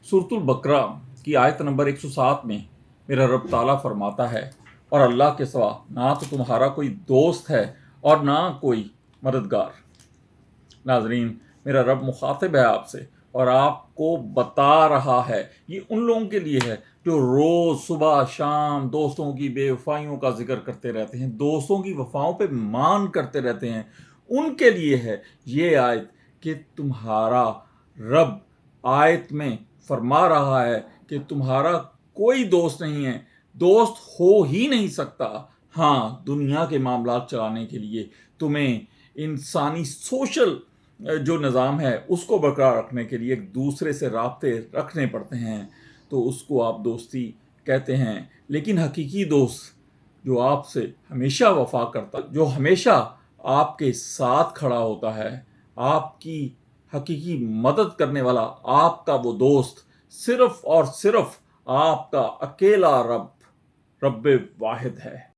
सूरतुल बकरा की आयत नंबर 107 में मेरा रब ताला फरमाता है, और अल्लाह के सिवा ना तो तुम्हारा कोई दोस्त है और ना कोई मददगार। नाजरीन, मेरा रब मुखातिब है आपसे और आपको बता रहा है, ये उन लोगों के लिए है जो रोज़ सुबह शाम दोस्तों की बेवफाइयों का जिक्र करते रहते हैं, दोस्तों की वफाओं पे मान करते रहते हैं। उनके लिए है ये आयत कि तुम्हारा रब आयत में फरमा रहा है कि तुम्हारा कोई दोस्त नहीं है, दोस्त हो ही नहीं सकता। हाँ, दुनिया के मामलात चलाने के लिए तुम्हें इंसानी सोशल जो निज़ाम है उसको बरकरार रखने के लिए एक दूसरे से राब्ते रखने पड़ते हैं, तो उसको आप दोस्ती कहते हैं। लेकिन हकीकी दोस्त जो आपसे हमेशा वफा करता, जो हमेशा आपके साथ खड़ा होता है, आपकी हकीकी मदद करने वाला, आपका वो दोस्त सिर्फ और सिर्फ आपका अकेला रब वाहिद है।